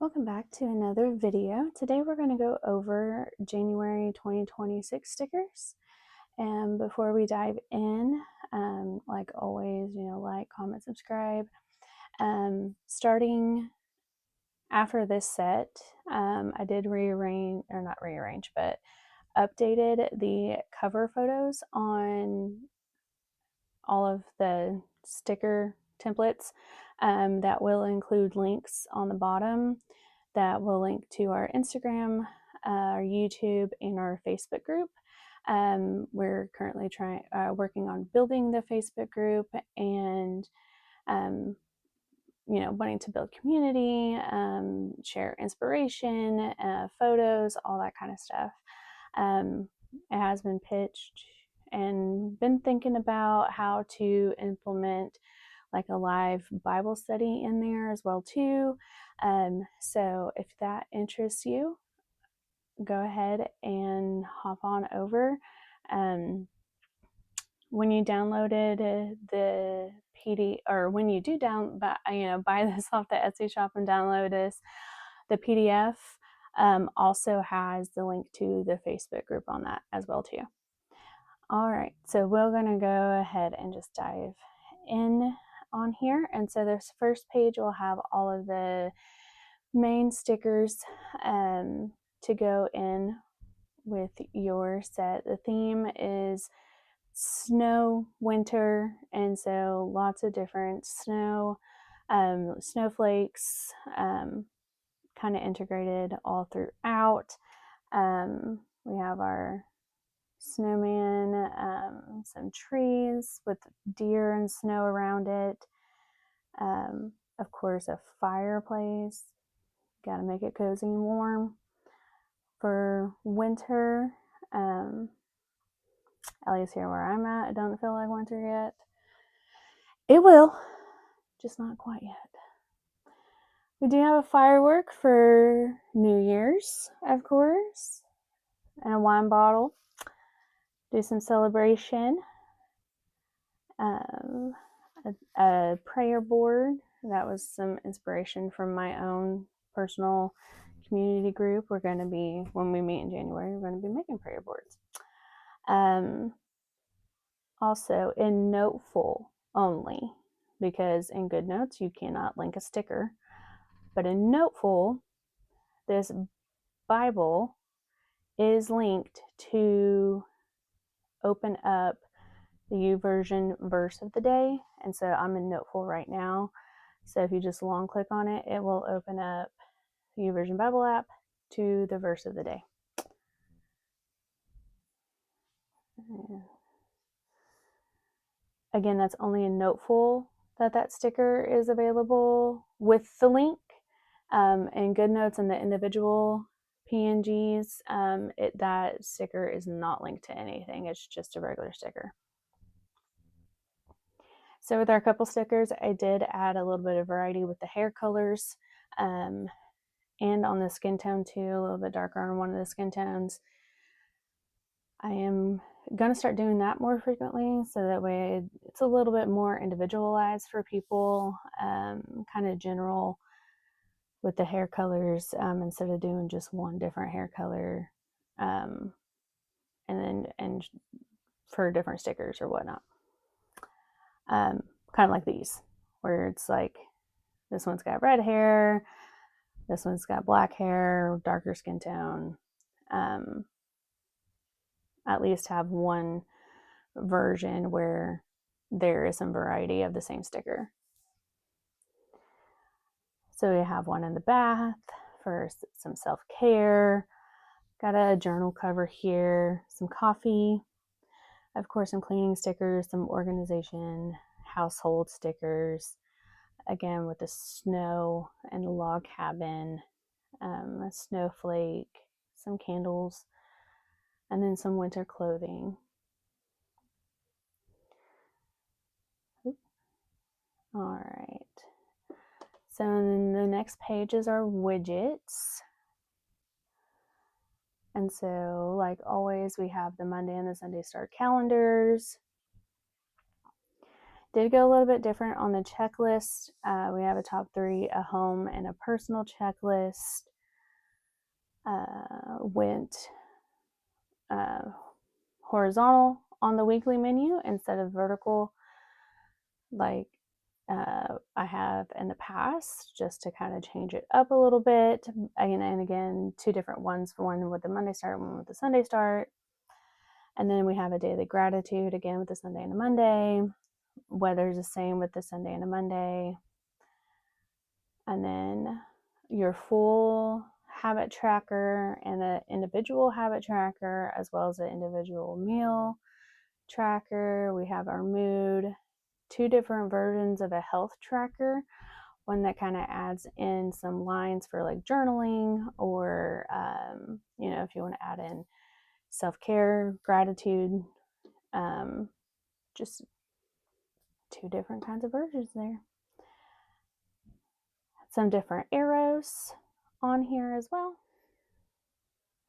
Welcome back to another video. Today we're going to go over January 2026 stickers. And before we dive in, like always, like, comment, subscribe. Starting after this set, I did updated the cover photos on all of the sticker templates. That will include links on the bottom that will link to our Instagram, our YouTube, and our Facebook group. We're currently working on building the Facebook group and wanting to build community, share inspiration, photos, all that kind of stuff. It has been pitched and been thinking about how to implement like a live Bible study in there as well too. So if that interests you, go ahead and hop on over. When you downloaded the PD, or when you do buy this off the Etsy shop and download this, the PDF also has the link to the Facebook group on that as well too. All right, so we're going to go ahead and just dive in on here. And so this first page will have all of the main stickers to go in with your set. The theme is snow, winter, and so lots of different snow, snowflakes, kind of integrated all throughout. We have our snowman, some trees with deer and snow around it. Of course, a fireplace. Got to make it cozy and warm. For winter, at least here where I'm at, it doesn't feel like winter yet. It will, just not quite yet. We do have a firework for New Year's, of course, and a wine bottle. Do some celebration. A prayer board. That was some inspiration from my own personal community group. We're going to be, when we meet in January, we're going to be making prayer boards. Also in Noteful only, because in Goodnotes you cannot link a sticker. But in Noteful, this Bible is linked to open up the YouVersion verse of the day. And so I'm in Noteful right now. So if you just long click on it, it will open up the YouVersion Bible app to the verse of the day. Again, that's only in Noteful that sticker is available with the link. In Goodnotes and the individual PNGs, that sticker is not linked to anything. It's just a regular sticker. So with our couple stickers, I did add a little bit of variety with the hair colors, and on the skin tone too, a little bit darker on one of the skin tones. I am going to start doing that more frequently, so that way it's a little bit more individualized for people, kind of general with the hair colors, instead of doing just one different hair color, and for different stickers or whatnot. Kind of like these, where it's like this one's got red hair, this one's got black hair, darker skin tone. At least have one version where there is some variety of the same sticker. So we have one in the bath for some self-care. Got a journal cover here, some coffee, of course some cleaning stickers, some organization, household stickers, again with the snow and the log cabin, a snowflake, some candles, and then some winter clothing. All right. So then the next page is our widgets. And so, like always, we have the Monday and the Sunday start calendars. did go a little bit different on the checklist. We have a top 3, a home, and a personal checklist. Went horizontal on the weekly menu instead of vertical like I have in the past, just to kind of change it up a little bit. And again, 2 different ones, one with the Monday start, one with the Sunday start. And then we have a daily gratitude, again with the Sunday and the Monday. Weather's the same with the Sunday and the Monday. And then your full habit tracker and an individual habit tracker, as well as an individual meal tracker. We have our mood, 2 different versions of a health tracker, one that kind of adds in some lines for like journaling, or if you want to add in self-care, gratitude, just 2 different kinds of versions there. Some different arrows on here as well.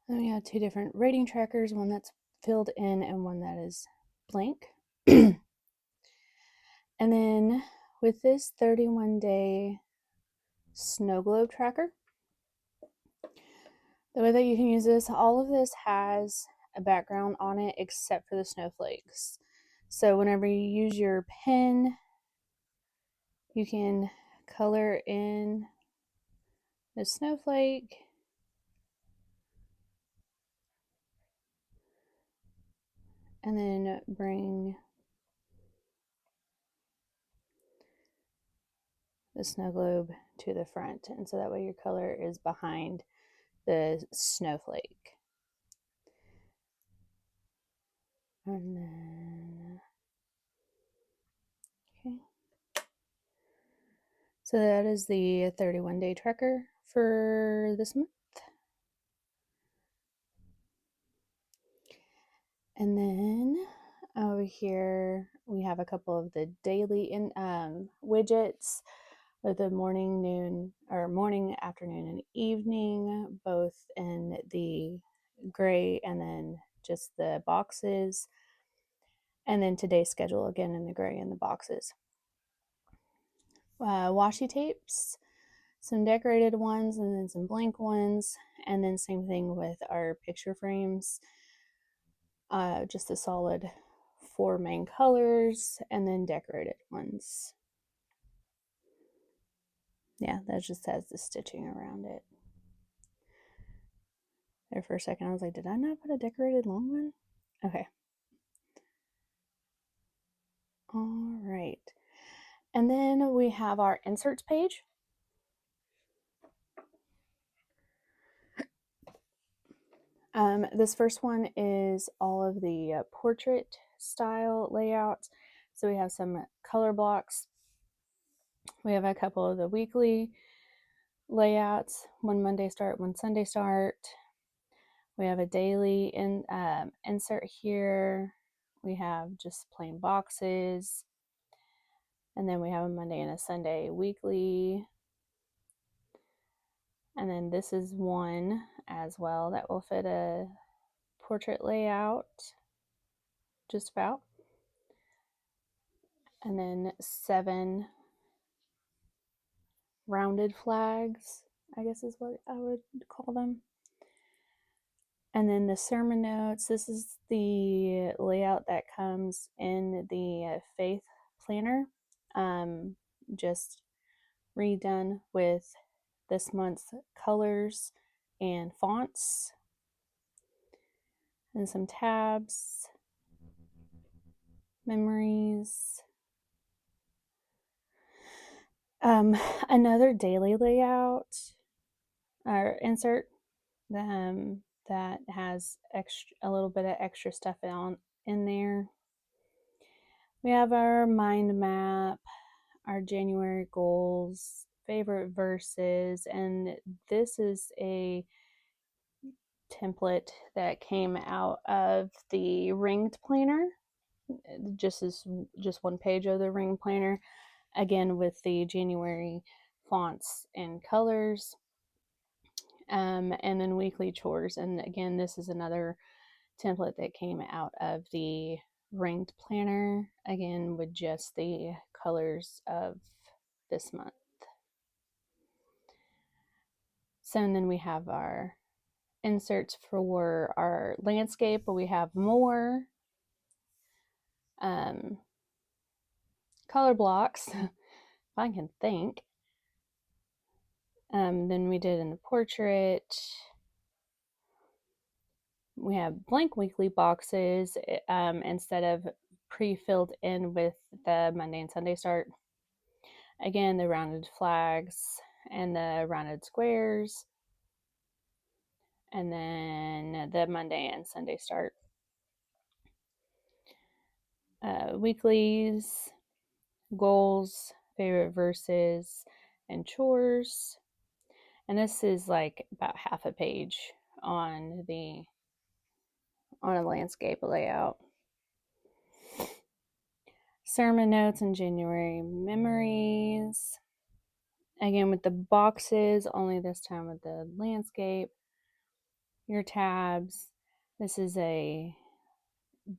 Then we have 2 different rating trackers, one that's filled in and one that is blank. And then with this 31-day snow globe tracker, the way that you can use this, all of this has a background on it except for the snowflakes. So whenever you use your pen, you can color in the snowflake and then bring the snow globe to the front. And so that way your color is behind the snowflake. And then, okay. So that is the 31-day tracker for this month. And then over here, we have a couple of the daily widgets with the morning, noon, or morning, afternoon, and evening, both in the gray and then just the boxes. And then today's schedule again in the gray and the boxes. Washi tapes, some decorated ones and then some blank ones. And then same thing with our picture frames. Just a solid 4 main colors and then decorated ones. Yeah, that just has the stitching around it. There for a second I was like, did I not put a decorated long one? Okay. All right. And then we have our inserts page. This first one is all of the portrait style layouts. So we have some color blocks. We have a couple of the weekly layouts, one Monday start, one Sunday start. We have a daily insert here. We have just plain boxes. And then we have a Monday and a Sunday weekly. And then this is one as well that will fit a portrait layout, just about. And then 7 rounded flags, I guess is what I would call them. And then the sermon notes, this is the layout that comes in the faith planner, just redone with this month's colors and fonts, and some tabs, memories. Another daily layout or insert that has a little bit of extra stuff in there. We have our mind map, our January goals, favorite verses, and this is a template that came out of the ringed planner. Just one page of the ring planner, again with the January fonts and colors. And then weekly chores, and again this is another template that came out of the ringed planner, again with just the colors of this month. So, and then we have our inserts for our landscape, but we have more color blocks, if I can think. Then we did in the portrait. We have blank weekly boxes instead of pre-filled in with the Monday and Sunday start. Again, the rounded flags and the rounded squares, and then the Monday and Sunday start. Weeklies, goals, favorite verses, and chores. And this is like about half a page on a landscape layout. Sermon notes and January memories. Again, with the boxes, only this time with the landscape. Your tabs. This is a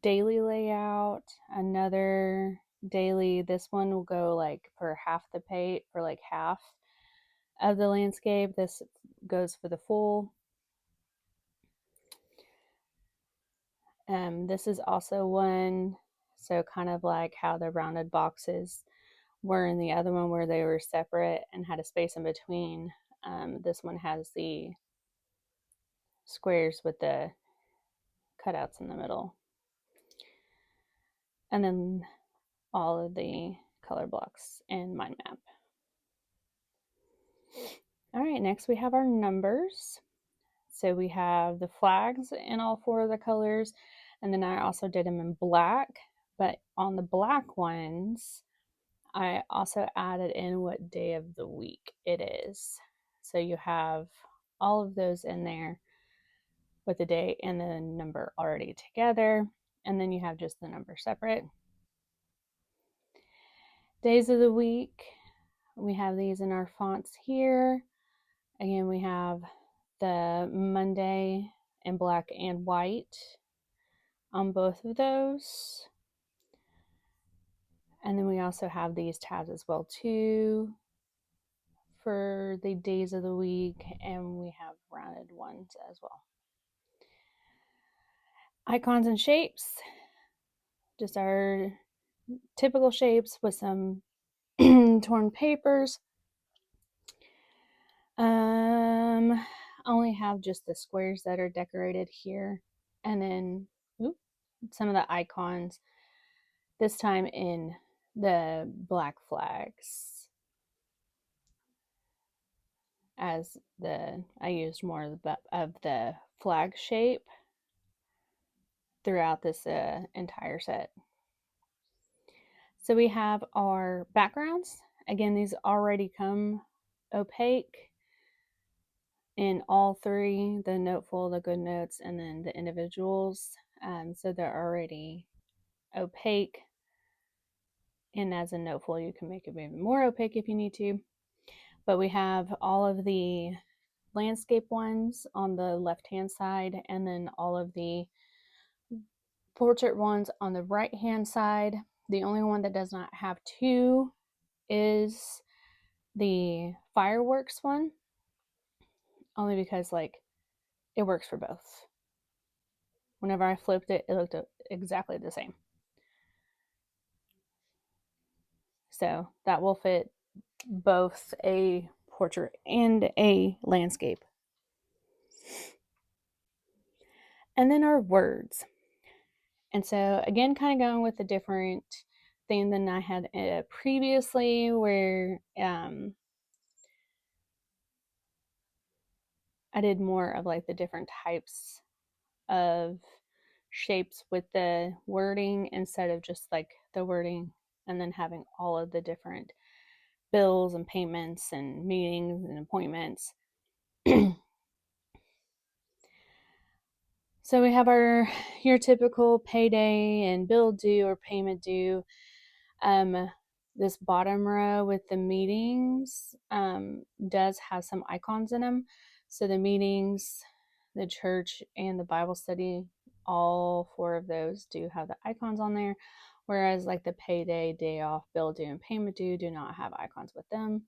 daily layout. Another daily. This one will go like for half the page, for like half of the landscape. This goes for the full. This is also one, so kind of like how the rounded boxes were in the other one where they were separate and had a space in between. This one has the squares with the cutouts in the middle. And then all of the color blocks in mind map. All right, next we have our numbers. So we have the flags in all four of the colors, and then I also did them in black, but on the black ones, I also added in what day of the week it is. So you have all of those in there with the date and the number already together, and then you have just the number separate. Days of the week, we have these in our fonts here. Again, we have the Monday in black and white on both of those. And then we also have these tabs as well too for the days of the week, and we have rounded ones as well. Icons and shapes, just our typical shapes with some torn papers. Only have just the squares that are decorated here, and then some of the icons, this time in the black flags, as I used more of the flag shape throughout this entire set. So we have our backgrounds. Again, these already come opaque in all three, the Noteful, the Goodnotes, and then the individuals. So they're already opaque. And as a Noteful, you can make it even more opaque if you need to. But we have all of the landscape ones on the left-hand side, and then all of the portrait ones on the right-hand side. The only one that does not have two is the fireworks one, only because like it works for both. Whenever I flipped it, it looked exactly the same. So that will fit both a portrait and a landscape. And then our words. And so again, kind of going with a different theme than I had previously, where I did more of like the different types of shapes with the wording instead of just like the wording and then having all of the different bills and payments and meetings and appointments. So we have your typical payday and bill due or payment due. This bottom row with the meetings does have some icons in them. So the meetings, the church, and the Bible study all 4 of those do have the icons on there, whereas like the payday, day off, bill due, and payment due do not have icons with them.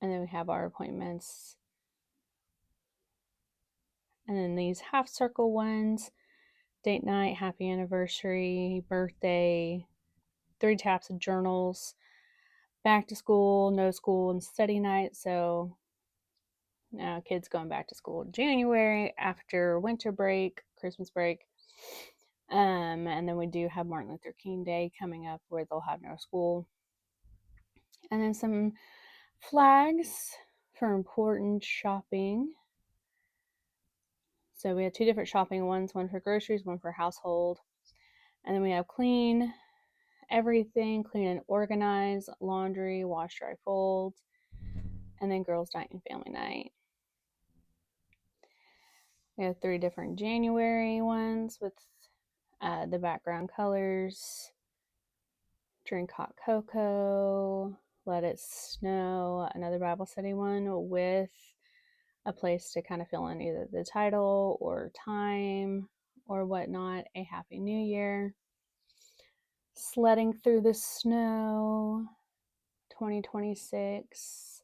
And then we have our appointments. And then these half circle ones, date night, happy anniversary, birthday, 3 taps of journals, back to school, no school, and study night. So kids going back to school in January after winter break, Christmas break. And then we do have Martin Luther King Day coming up where they'll have no school. And then some flags for important shopping. So we have 2 different shopping ones, one for groceries, one for household. And then we have clean everything, clean and organize, laundry, wash, dry, fold, and then girls' night and family night. We have 3 different January ones with the background colors. Drink hot cocoa, let it snow, another Bible study one with a place to kind of fill in either the title or time or whatnot. A Happy New Year. Sledding through the snow, 2026.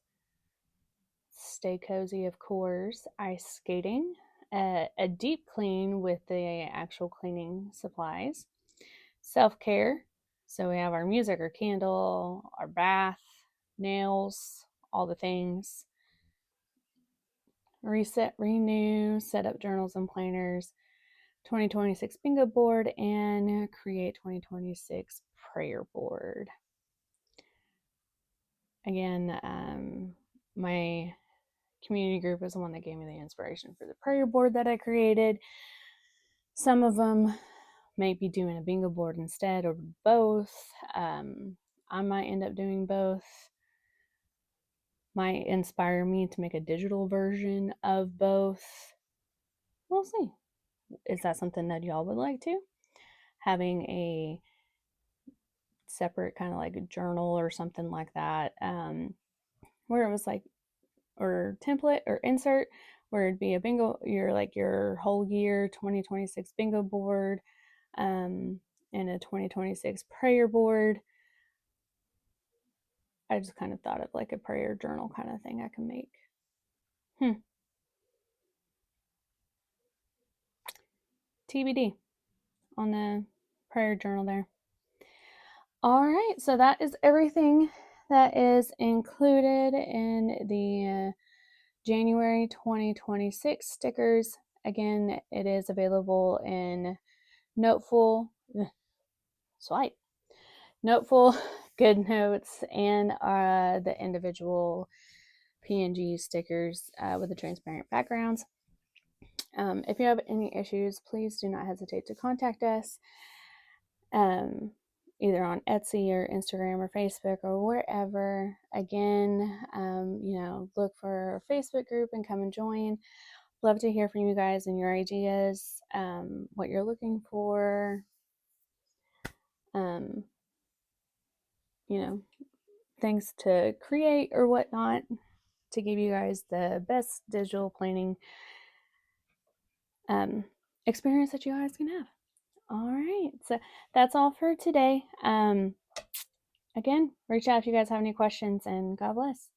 Stay cozy, of course. Ice skating. A deep clean with the actual cleaning supplies. Self-care. So we have our music, our candle, our bath, nails, all the things. Reset, renew, set up journals and planners, 2026 bingo board, and create 2026 prayer board. Again, my community group is the one that gave me the inspiration for the prayer board that I created. Some of them may be doing a bingo board instead or both. I might end up doing both. Might inspire me to make a digital version of both. We'll see. Is that something that y'all would like to? Having a separate kind of like a journal or something like that, where it was like, or template or insert, where it'd be a bingo, your whole year 2026 bingo board, and a 2026 prayer board. I just kind of thought of like a prayer journal kind of thing I can make. TBD on the prayer journal there. All right, so that is everything that is included in the January 2026 stickers. Again, it is available in Noteful, Noteful, Goodnotes, and the individual PNG stickers with the transparent backgrounds. If you have any issues, please do not hesitate to contact us, either on Etsy or Instagram or Facebook or wherever. Again, look for our Facebook group and come and join. Love to hear from you guys and your ideas, what you're looking for, things to create or whatnot to give you guys the best digital planning experience that you guys can have. All right, so that's all for today. Again, reach out if you guys have any questions, and God bless.